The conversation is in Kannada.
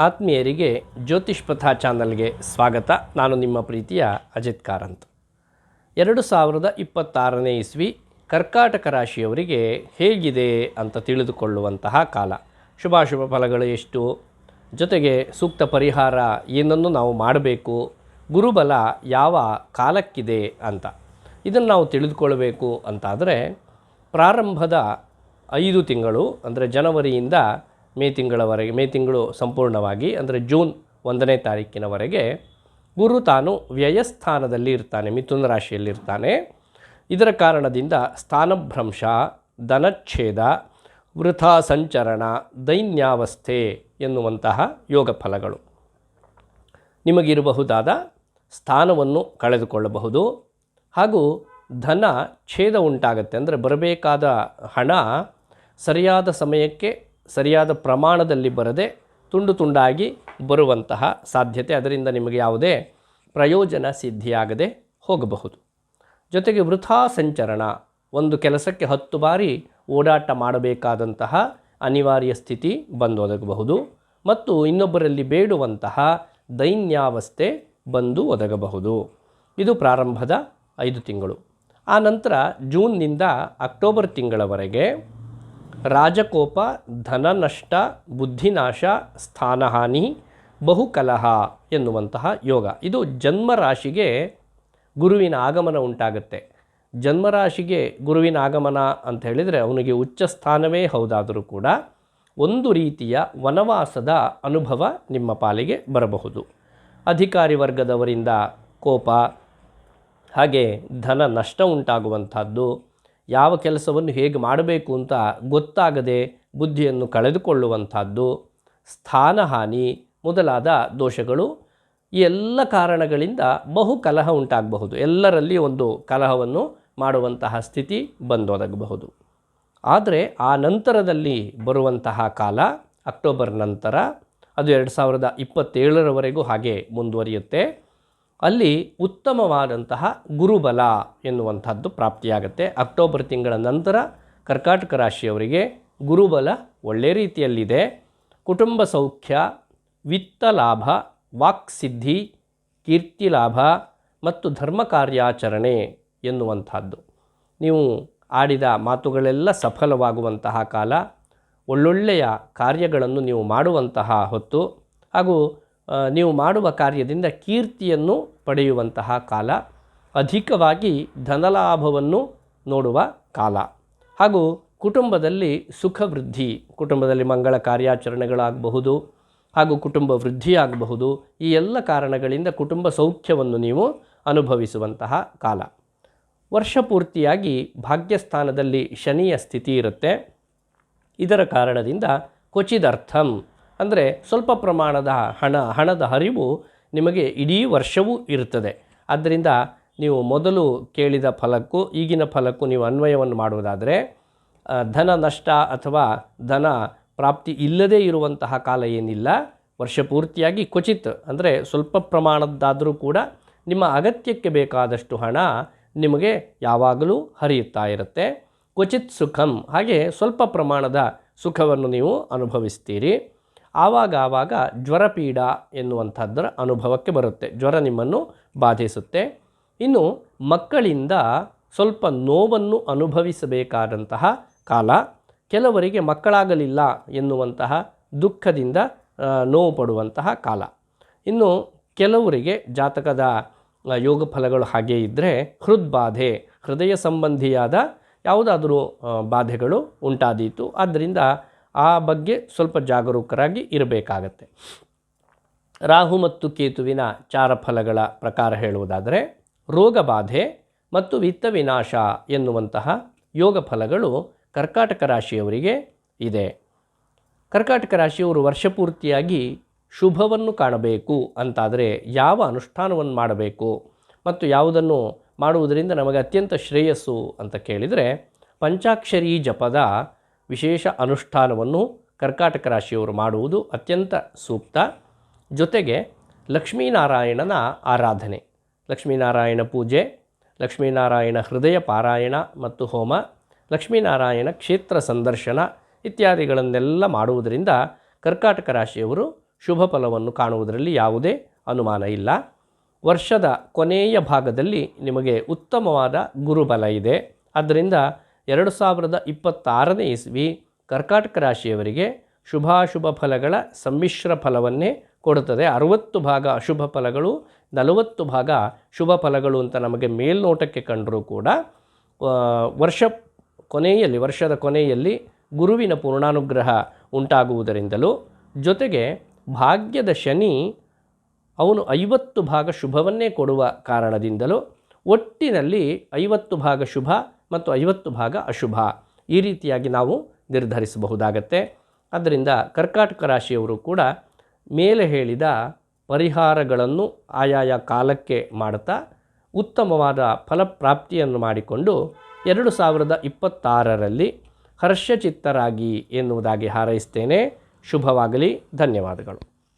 ಆತ್ಮೀಯರಿಗೆ ಜ್ಯೋತಿಷ್ ಪಥ ಚಾನಲ್ಗೆ ಸ್ವಾಗತ. ನಾನು ನಿಮ್ಮ ಪ್ರೀತಿಯ ಅಜಿತ್ ಕಾರಂತ್. 2026ನೇ ಇಸ್ವಿ ಕರ್ಕಾಟಕ ರಾಶಿಯವರಿಗೆ ಹೇಗಿದೆ ಅಂತ ತಿಳಿದುಕೊಳ್ಳುವಂತಹ ಕಾಲ. ಶುಭಾಶುಭ ಫಲಗಳು ಎಷ್ಟು, ಜೊತೆಗೆ ಸೂಕ್ತ ಪರಿಹಾರ ಏನನ್ನು ನಾವು ಮಾಡಬೇಕು, ಗುರುಬಲ ಯಾವ ಕಾಲಕ್ಕಿದೆ ಅಂತ ಇದನ್ನು ನಾವು ತಿಳಿದುಕೊಳ್ಳಬೇಕು ಅಂತಾದರೆ ಪ್ರಾರಂಭದ 5 ತಿಂಗಳು ಅಂದರೆ ಜನವರಿಯಿಂದ ಮೇ ತಿಂಗಳು ಸಂಪೂರ್ಣವಾಗಿ ಅಂದರೆ ಜೂನ್ 1ನೇ ತಾರೀಕಿನವರೆಗೆ ಗುರು ತಾನು ವ್ಯಯಸ್ಥಾನದಲ್ಲಿ ಇರ್ತಾನೆ, ಮಿಥುನ ರಾಶಿಯಲ್ಲಿರ್ತಾನೆ. ಇದರ ಕಾರಣದಿಂದ ಸ್ಥಾನಭ್ರಂಶ, ಧನಚ್ಛೇದ, ವೃಥಾ ಸಂಚರಣ, ದೈನ್ಯಾವಸ್ಥೆ ಎನ್ನುವಂತಹ ಯೋಗ ಫಲಗಳು. ನಿಮಗಿರಬಹುದಾದ ಸ್ಥಾನವನ್ನು ಕಳೆದುಕೊಳ್ಳಬಹುದು, ಹಾಗೂ ಧನ ಛೇದ ಉಂಟಾಗುತ್ತೆ. ಅಂದರೆ ಬರಬೇಕಾದ ಹಣ ಸರಿಯಾದ ಸಮಯಕ್ಕೆ ಸರಿಯಾದ ಪ್ರಮಾಣದಲ್ಲಿ ಬರದೆ ತುಂಡು ತುಂಡಾಗಿ ಬರುವಂತಹ ಸಾಧ್ಯತೆ, ಅದರಿಂದ ನಿಮಗೆ ಯಾವುದೇ ಪ್ರಯೋಜನ ಸಿದ್ಧಿಯಾಗದೆ ಹೋಗಬಹುದು. ಜೊತೆಗೆ ವೃಥಾ ಸಂಚರಣ, ಒಂದು ಕೆಲಸಕ್ಕೆ 10 ಬಾರಿ ಓಡಾಟ ಮಾಡಬೇಕಾದಂತಹ ಅನಿವಾರ್ಯ ಸ್ಥಿತಿ ಬಂದು ಒದಗಬಹುದು. ಮತ್ತು ಇನ್ನೊಬ್ಬರಲ್ಲಿ ಬೇಡುವಂತಹ ದೈನ್ಯಾವಸ್ಥೆ ಬಂದು ಒದಗಬಹುದು. ಇದು ಪ್ರಾರಂಭದ 5 ತಿಂಗಳು. ಆ ನಂತರ ಜೂನ್ನಿಂದ ಅಕ್ಟೋಬರ್ ತಿಂಗಳವರೆಗೆ ರಾಜಕೋಪ, ಧನನಷ್ಟ, ಬುದ್ಧಿನಾಶ, ಸ್ಥಾನಹಾನಿ, ಬಹುಕಲಹ ಎನ್ನುವಂತಹ ಯೋಗ. ಇದು ಜನ್ಮರಾಶಿಗೆ ಗುರುವಿನ ಆಗಮನ ಉಂಟಾಗುತ್ತೆ. ಜನ್ಮರಾಶಿಗೆ ಗುರುವಿನ ಆಗಮನ ಅಂತ ಹೇಳಿದರೆ ಅವನಿಗೆ ಉಚ್ಚ ಸ್ಥಾನವೇ ಹೌದಾದರೂ ಕೂಡ ಒಂದು ರೀತಿಯ ವನವಾಸದ ಅನುಭವ ನಿಮ್ಮ ಪಾಲಿಗೆ ಬರಬಹುದು. ಅಧಿಕಾರಿ ವರ್ಗದವರಿಂದ ಕೋಪ, ಹಾಗೆ ಧನ ನಷ್ಟ ಉಂಟಾಗುವಂಥದ್ದು, ಯಾವ ಕೆಲಸವನ್ನು ಹೇಗೆ ಮಾಡಬೇಕು ಅಂತ ಗೊತ್ತಾಗದೆ ಬುದ್ಧಿಯನ್ನು ಕಳೆದುಕೊಳ್ಳುವಂಥದ್ದು, ಸ್ಥಾನಹಾನಿ ಮೊದಲಾದ ದೋಷಗಳು, ಈ ಎಲ್ಲ ಕಾರಣಗಳಿಂದ ಬಹು ಕಲಹ ಉಂಟಾಗಬಹುದು. ಎಲ್ಲರಲ್ಲಿ ಒಂದು ಕಲಹವನ್ನು ಮಾಡುವಂತಹ ಸ್ಥಿತಿ ಬಂದೊದಗಬಹುದು. ಆದರೆ ಆ ನಂತರದಲ್ಲಿ ಬರುವಂತಹ ಕಾಲ ಅಕ್ಟೋಬರ್ ನಂತರ, ಅದು 2027ರವರೆಗೂ ಹಾಗೆ ಮುಂದುವರಿಯುತ್ತೆ. ಅಲ್ಲಿ ಉತ್ತಮವಾದಂತಹ ಗುರುಬಲ ಎನ್ನುವಂಥದ್ದು ಪ್ರಾಪ್ತಿಯಾಗುತ್ತೆ. ಅಕ್ಟೋಬರ್ ತಿಂಗಳ ನಂತರ ಕರ್ಕಾಟಕ ರಾಶಿಯವರಿಗೆ ಗುರುಬಲ ಒಳ್ಳೆಯ ರೀತಿಯಲ್ಲಿದೆ. ಕುಟುಂಬ ಸೌಖ್ಯ, ವಿತ್ತ ಲಾಭ, ವಾಕ್ಸಿದ್ಧಿ, ಕೀರ್ತಿ ಲಾಭ ಮತ್ತು ಧರ್ಮ ಕಾರ್ಯಾಚರಣೆ ಎನ್ನುವಂಥದ್ದು. ನೀವು ಆಡಿದ ಮಾತುಗಳೆಲ್ಲ ಸಫಲವಾಗುವಂತಹ ಕಾಲ, ಒಳ್ಳೊಳ್ಳೆಯ ಕಾರ್ಯಗಳನ್ನು ನೀವು ಮಾಡುವಂತಹ ಹೊತ್ತು, ಹಾಗೂ ನೀವು ಮಾಡುವ ಕಾರ್ಯದಿಂದ ಕೀರ್ತಿಯನ್ನು ಪಡೆಯುವಂತಹ ಕಾಲ, ಅಧಿಕವಾಗಿ ಧನಲಾಭವನ್ನು ನೋಡುವ ಕಾಲ, ಹಾಗೂ ಕುಟುಂಬದಲ್ಲಿ ಸುಖ ವೃದ್ಧಿ, ಕುಟುಂಬದಲ್ಲಿ ಮಂಗಳ ಕಾರ್ಯಾಚರಣೆಗಳಾಗಬಹುದು, ಹಾಗೂ ಕುಟುಂಬ ವೃದ್ಧಿಯಾಗಬಹುದು. ಈ ಎಲ್ಲ ಕಾರಣಗಳಿಂದ ಕುಟುಂಬ ಸೌಖ್ಯವನ್ನು ನೀವು ಅನುಭವಿಸುವಂತಹ ಕಾಲ. ವರ್ಷ ಪೂರ್ತಿಯಾಗಿ ಭಾಗ್ಯಸ್ಥಾನದಲ್ಲಿ ಶನಿಯ ಸ್ಥಿತಿ ಇರುತ್ತೆ. ಇದರ ಕಾರಣದಿಂದ ಕ್ವಚಿದರ್ಥಂ ಅಂದರೆ ಸ್ವಲ್ಪ ಪ್ರಮಾಣದ ಹಣದ ಹರಿವು ನಿಮಗೆ ಇಡೀ ವರ್ಷವೂ ಇರುತ್ತದೆ. ಆದ್ದರಿಂದ ನೀವು ಮೊದಲು ಕೇಳಿದ ಫಲಕ್ಕೂ ಈಗಿನ ಫಲಕ್ಕೂ ನೀವು ಅನ್ವಯವನ್ನು ಮಾಡುವುದಾದರೆ ಧನ ನಷ್ಟ ಅಥವಾ ಧನ ಪ್ರಾಪ್ತಿ ಇಲ್ಲದೇ ಇರುವಂತಹ ಕಾಲ ಏನಿಲ್ಲ. ವರ್ಷ ಪೂರ್ತಿಯಾಗಿ ಕ್ವಚಿತ್ ಅಂದರೆ ಸ್ವಲ್ಪ ಪ್ರಮಾಣದ್ದಾದರೂ ಕೂಡ ನಿಮ್ಮ ಅಗತ್ಯಕ್ಕೆ ಬೇಕಾದಷ್ಟು ಹಣ ನಿಮಗೆ ಯಾವಾಗಲೂ ಹರಿಯುತ್ತಾ ಇರುತ್ತೆ. ಕ್ವಚಿತ್ ಸುಖಂ, ಹಾಗೆ ಸ್ವಲ್ಪ ಪ್ರಮಾಣದ ಸುಖವನ್ನು ನೀವು ಅನುಭವಿಸ್ತೀರಿ. ಆವಾಗ ಜ್ವರಪೀಡ ಎನ್ನುವಂಥದ್ದರ ಅನುಭವಕ್ಕೆ ಬರುತ್ತೆ. ಜ್ವರ ನಿಮ್ಮನ್ನು ಬಾಧಿಸುತ್ತೆ. ಇನ್ನು ಮಕ್ಕಳಿಂದ ಸ್ವಲ್ಪ ನೋವನ್ನು ಅನುಭವಿಸಬೇಕಾದಂತಹ ಕಾಲ, ಕೆಲವರಿಗೆ ಮಕ್ಕಳಾಗಲಿಲ್ಲ ಎನ್ನುವಂತಹ ದುಃಖದಿಂದ ನೋವು ಪಡುವಂತಹ ಕಾಲ. ಇನ್ನು ಕೆಲವರಿಗೆ ಜಾತಕದ ಯೋಗ ಫಲಗಳು ಹಾಗೆ ಇದ್ದರೆ ಹೃದ್ಬಾಧೆ, ಹೃದಯ ಸಂಬಂಧಿಯಾದ ಯಾವುದಾದರೂ ಬಾಧೆಗಳು ಉಂಟಾದೀತು. ಆದ್ದರಿಂದ ಆ ಬಗ್ಗೆ ಸ್ವಲ್ಪ ಜಾಗರೂಕರಾಗಿ ಇರಬೇಕಾಗತ್ತೆ. ರಾಹು ಮತ್ತು ಕೇತುವಿನ ಚಾರಫಲಗಳ ಪ್ರಕಾರ ಹೇಳುವುದಾದರೆ ರೋಗಬಾಧೆ ಮತ್ತು ವಿತ್ತ ವಿನಾಶ ಎನ್ನುವಂತಹ ಯೋಗ ಫಲಗಳು ಕರ್ಕಾಟಕ ರಾಶಿಯವರಿಗೆ ಇದೆ. ಕರ್ಕಾಟಕ ರಾಶಿಯವರು ವರ್ಷಪೂರ್ತಿಯಾಗಿ ಶುಭವನ್ನು ಕಾಣಬೇಕು ಅಂತಾದರೆ ಯಾವ ಅನುಷ್ಠಾನವನ್ನು ಮಾಡಬೇಕು ಮತ್ತು ಯಾವುದನ್ನು ಮಾಡುವುದರಿಂದ ನಮಗೆ ಅತ್ಯಂತ ಶ್ರೇಯಸ್ಸು ಅಂತ ಕೇಳಿದರೆ ಪಂಚಾಕ್ಷರಿ ಜಪದ ವಿಶೇಷ ಅನುಷ್ಠಾನವನ್ನು ಕರ್ಕಾಟಕ ರಾಶಿಯವರು ಮಾಡುವುದು ಅತ್ಯಂತ ಸೂಕ್ತ. ಜೊತೆಗೆ ಲಕ್ಷ್ಮೀನಾರಾಯಣನ ಆರಾಧನೆ, ಲಕ್ಷ್ಮೀನಾರಾಯಣ ಪೂಜೆ, ಲಕ್ಷ್ಮೀನಾರಾಯಣ ಹೃದಯ ಪಾರಾಯಣ ಮತ್ತು ಹೋಮ, ಲಕ್ಷ್ಮೀನಾರಾಯಣ ಕ್ಷೇತ್ರ ಸಂದರ್ಶನ ಇತ್ಯಾದಿಗಳನ್ನೆಲ್ಲ ಮಾಡುವುದರಿಂದ ಕರ್ಕಾಟಕ ರಾಶಿಯವರು ಶುಭ ಫಲವನ್ನು ಕಾಣುವುದರಲ್ಲಿ ಯಾವುದೇ ಅನುಮಾನ ಇಲ್ಲ. ವರ್ಷದ ಕೊನೆಯ ಭಾಗದಲ್ಲಿ ನಿಮಗೆ ಉತ್ತಮವಾದ ಗುರುಬಲ ಇದೆ. ಆದ್ದರಿಂದ 2026ನೇ ಇಸ್ವಿ ಕರ್ಕಾಟಕ ರಾಶಿಯವರಿಗೆ ಶುಭಾಶುಭ ಫಲಗಳ ಸಮ್ಮಿಶ್ರ ಫಲವನ್ನೇ ಕೊಡುತ್ತದೆ. 60 ಭಾಗ ಅಶುಭ ಫಲಗಳು, 40 ಭಾಗ ಶುಭ ಫಲಗಳು ಅಂತ ನಮಗೆ ಮೇಲ್ನೋಟಕ್ಕೆ ಕಂಡರೂ ಕೂಡ ವರ್ಷದ ಕೊನೆಯಲ್ಲಿ ಗುರುವಿನ ಪೂರ್ಣಾನುಗ್ರಹ ಉಂಟಾಗುವುದರಿಂದಲೂ ಜೊತೆಗೆ ಭಾಗ್ಯದ ಶನಿ ಅವನು 50 ಭಾಗ ಶುಭವನ್ನೇ ಕೊಡುವ ಕಾರಣದಿಂದಲೂ ಒಟ್ಟಿನಲ್ಲಿ 50 ಭಾಗ ಶುಭ ಮತ್ತು 50 ಭಾಗ ಅಶುಭ ಈ ರೀತಿಯಾಗಿ ನಾವು ನಿರ್ಧರಿಸಬಹುದಾಗತ್ತೆ. ಆದ್ದರಿಂದ ಕರ್ಕಾಟಕ ರಾಶಿಯವರು ಕೂಡ ಮೇಲೆ ಹೇಳಿದ ಪರಿಹಾರಗಳನ್ನು ಆಯಾಯ ಕಾಲಕ್ಕೆ ಮಾಡುತ್ತಾ ಉತ್ತಮವಾದ ಫಲಪ್ರಾಪ್ತಿಯನ್ನು ಮಾಡಿಕೊಂಡು 2026ರಲ್ಲಿ ಹರ್ಷಚಿತ್ತರಾಗಿ ಎನ್ನುವುದಾಗಿ ಹಾರೈಸ್ತೇನೆ. ಶುಭವಾಗಲಿ. ಧನ್ಯವಾದಗಳು.